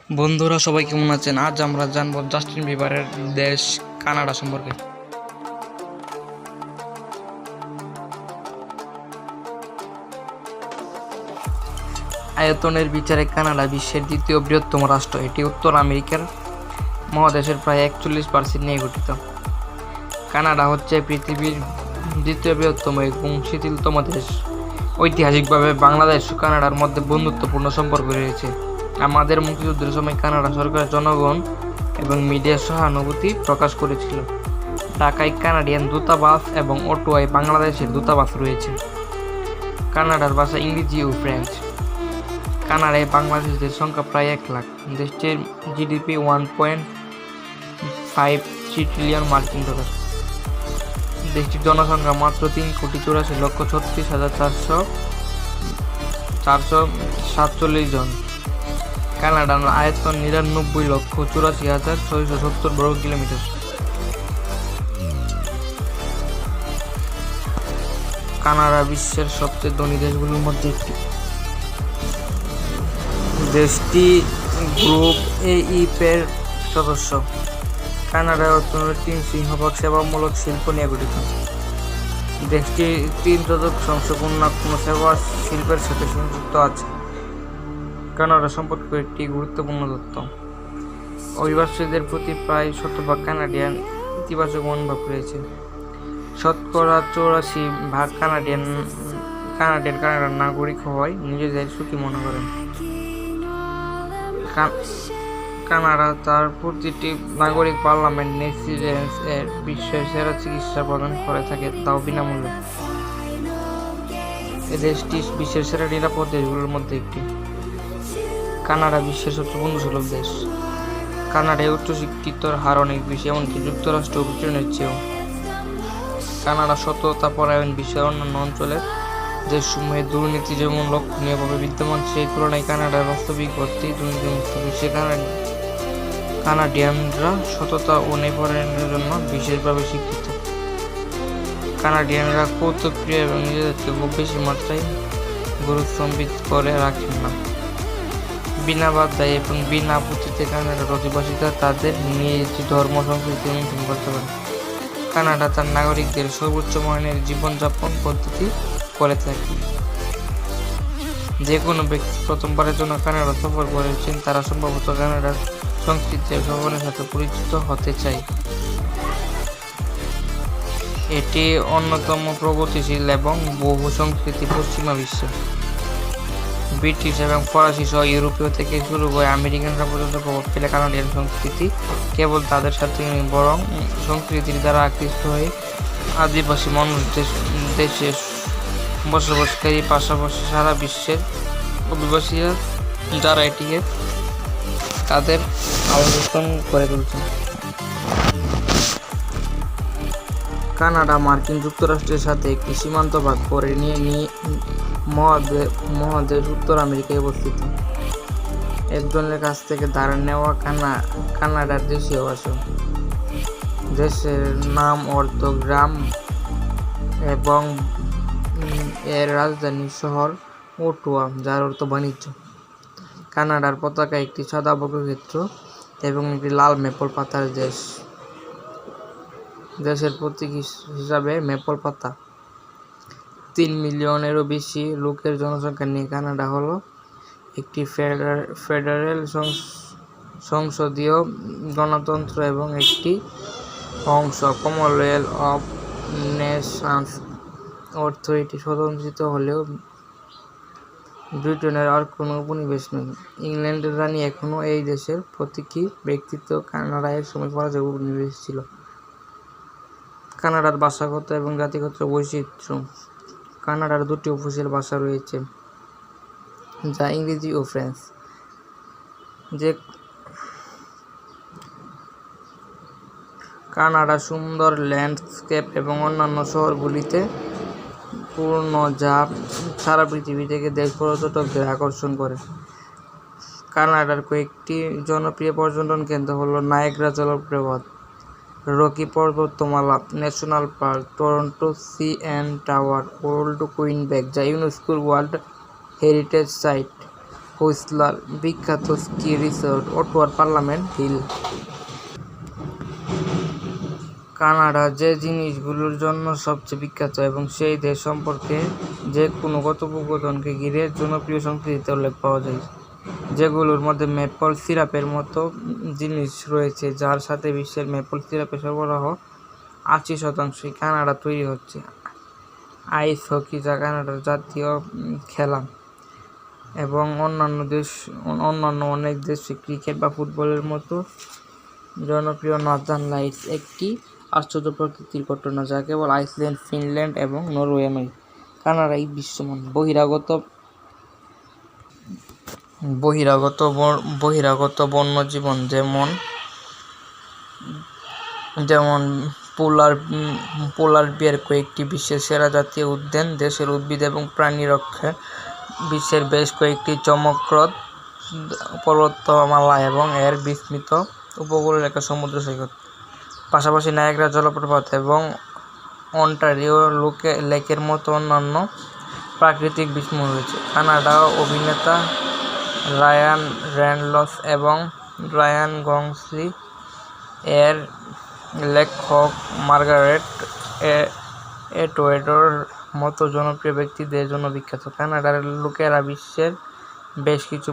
বন্ধুরা সবাই কেমন আছেন? আজ আমরা জানবো জাস্টিন বিবারের দেশ কানাডা সম্পর্কে। আয়তনের বিচারে কানাডা বিশ্বের দ্বিতীয় বৃহত্তম রাষ্ট্র। এটি উত্তর আমেরিকার মহাদেশের প্রায় 41% নিয়ে গঠিত। কানাডা হচ্ছে পৃথিবীর দ্বিতীয় বৃহত্তম এবং শিথিলতম দেশ। ঐতিহাসিকভাবে বাংলাদেশ ও কানাডার মধ্যে বন্ধুত্বপূর্ণ সম্পর্ক রয়েছে। আমাদের মুক্তিযুদ্ধের সময় কানাডা সরকারের জনগণ এবং মিডিয়া সহানুভূতি প্রকাশ করেছিল। ঢাকায় কানাডিয়ান দূতাবাস এবং অটোয়ায় বাংলাদেশের দূতাবাস রয়েছে। কানাডার ভাষা ইংরেজি ও ফ্রেঞ্চ। কানাডায় বাংলাদেশিদের সংখ্যা প্রায় 1 লাখ। দেশটির জিডিপি 1.53 ট্রিলিয়ন মার্কিন ডলার। দেশটির জনসংখ্যা মাত্র 3,84,447 জন। কানাডার আয়তন 99,84,670 বর্গ কিলোমিটার। কানাডা বিশ্বের সবচেয়ে ধনী দেশগুলোর মধ্যে একটি। দেশটি গ্রুপ এইপের সদস্য। কানাডার অর্থনীতি সিংহভাগ সেবামূলক শিল্প নিয়ে গঠিত। দেশটির 3/4 কোনো সেবা শিল্পের সাথে সংযুক্ত আছে। কানাডা সম্পর্কে একটি গুরুত্বপূর্ণ তথ্য: অভিবাসীদের প্রতি প্রায় 100% কানাডিয়ান ইতিবাচক মনোভাব রয়েছে। 84% কানাডার নাগরিক হওয়ায় নিজেদের সুখী মনে করেন। কানাডা তার প্রতিটি নাগরিক পার্লামেন্ট নেসিডেন্স এর বিশ্বের সেরা চিকিৎসা প্রদান করে থাকে, তাও বিনামূল্যে। এ দেশটি বিশ্বের সেরা নিরাপদ দেশগুলোর মধ্যে একটি। কানাডা বিশ্বের সবচেয়ে বন্ধুসুলভ দেশ। কানাডায় উচ্চশিক্ষিতর হার অনেক বেশি, এমনকি যুক্তরাষ্ট্র ও ব্রিটেনের চেয়েও। কানাডা সততা পরায়ণ। বিশ্বের অন্যান্য অঞ্চলের দেশসমূহে দুর্নীতি যেমন লক্ষণীয়ভাবে বিদ্যমান, সেই তুলনায় কানাডার বাস্তবিক অর্থেই দুর্নীতিমুক্ত। বিশ্বে কানাডিয়ানরা সততা ও ন্যায়পরায়ণের জন্য বিশেষভাবে স্বীকৃত। কানাডিয়ানরা কৌতুকপ্রিয় এবং নিজেদেরকে খুব বেশি মাত্রায় গৌরবসম্বিত করে রাখেন না। বিনা বাধায় এবং বিনা আপত্তিতে কানাডার অধিবাসীরা তাদের নিজ ধর্ম সংস্কৃতি অনুসরণ করতে পারে। কানাডা তার নাগরিকদের সর্বোচ্চ মানের জীবনযাপন পদ্ধতি করে থাকে। যে কোনো ব্যক্তি প্রথমবারের জন্য কানাডা সফর করেছেন তারা সম্ভবত কানাডার সংস্কৃতি ও ভবনের সাথে পরিচিত হতে চায়। এটি অন্যতম প্রগতিশীল এবং বহু সংস্কৃতি পশ্চিমা বিশ্বে। ব্রিটিশ এবং ফরাসি সহ ইউরোপীয় থেকে শুরু করে আমেরিকানরা পর্যন্ত প্রভাব পেলে কানাডিয়ান সংস্কৃতি কেবল তাদের সাথে নয়, বরং সংস্কৃতির দ্বারা আকৃষ্ট হয়ে আদিবাসী মানুষ দেশে বসবাসকারী পাশাপাশি সারা বিশ্বের অভিবাসীরা যারা এটিকে তাদের অবস্থান করে তুলছে। কানাডা মার্কিন যুক্তরাষ্ট্রের সাথে একটি সীমান্ত ভাগ করে নিয়ে মহাদেশ উত্তর আমেরিকায় অবস্থিত। একজনের কাছ থেকে ধার নেওয়া কানাডার দেশীয় ভাষা। দেশের নাম অর্থ গ্রাম এবং এর রাজধানী শহর ওটোয়া, যার অর্থ বাণিজ্য। কানাডার পতাকা একটি সাদা বর্গক্ষেত্র এবং একটি লাল মেপল পাতার দেশ। দেশের প্রতীক হিসাবে মেপল পাতা। 3 মিলিয়নেরও বেশি লোকের জনসংখ্যা নিয়ে কানাডা হলো একটি ফেডারেল সংসদীয় গণতন্ত্র এবং একটি অংশ কমনওয়েলথ অফ নেশনস। অর্থ এটি স্বতন্ত্রিত হলেও ব্রিটেনের আর কোনো উপনিবেশ নেই। ইংল্যান্ডের রানী এখনও এই দেশের প্রতীকী ব্যক্তিত্ব। কানাডা এক সময় ফরাসি উপনিবেশ ছিল। কানাডার ভাষাগত এবং জাতিগত বৈচিত্র্য। কানাডার 2টি অফিসিয়াল ভাষা রয়েছে, যা ইংরেজি ও ফ্রেঞ্চ। কানাডা সুন্দর ল্যান্ডস্কেপ এবং অন্যান্য শহরগুলিতে পূর্ণ, যা সারা পৃথিবী থেকে দেশ পর্যটকদের আকর্ষণ করে। কানাডার কয়েকটি জনপ্রিয় পর্যটন কেন্দ্র হল নায়াগ্রা জলপ্রপাত, রকি পর্বতমালা national park, Toronto CN tower, old Quebec যা ইউনেস্কোর ওয়ার্ল্ড হেরিটেজ সাইট, হুইসলার, বিখ্যাত স্কি রিসোর্ট, অটোয়ার পার্লামেন্ট হিল। কানাডা যে জিনিসগুলোর জন্য সবচেয়ে বিখ্যাত এবং সেই দেশ সম্পর্কে যে কোনো কথোপকথনকে ঘিরে জনপ্রিয় সংস্কৃতিতে উল্লেখ পাওয়া যায়, যেগুলোর মধ্যে মেপল সিরাপের মতো জিনিস রয়েছে, যার সাথে বিশ্বের মেপল সিরাপের সরবরাহ ৮০% কানাডা তৈরি হচ্ছে। আইস হকি, যা কানাডার জাতীয় খেলা, এবং অন্যান্য অনেক দেশে ক্রিকেট বা ফুটবলের মতো জনপ্রিয়। নর্দার্ন লাইটস একটি আশ্চর্য প্রকৃতির ঘটনা যা কেবল আইসল্যান্ড, ফিনল্যান্ড এবং নরওয়ে নয়, কানাডাই দৃশ্যমান। বহিরাগত বন্যজীবন যেমন পোলার বিয়ার, কয়েকটি বিশ্বের সেরা জাতীয় উদ্যান, দেশের উদ্ভিদ এবং প্রাণী রক্ষায় বিশ্বের বেশ কয়েকটি চমকপ্রদ পর্বতমালা এবং এর বিস্তৃত উপকূলরেখা সমুদ্র সৈকত। পাশাপাশি নায়াগ্রা জলপ্রপাত এবং অন্টারিও লেকের মতো অন্যান্য প্রাকৃতিক বিস্ময় রয়েছে। কানাডা অভিনেতা রায়ান রেনল্ডস এবং রায়ান গসলিং এর লেখক মার্গারেট অ্যাটউডের মতো জনপ্রিয় ব্যক্তিদের জন্য বিখ্যাত। কানাডার লোকেরা বিশ্বের বেশ কিছু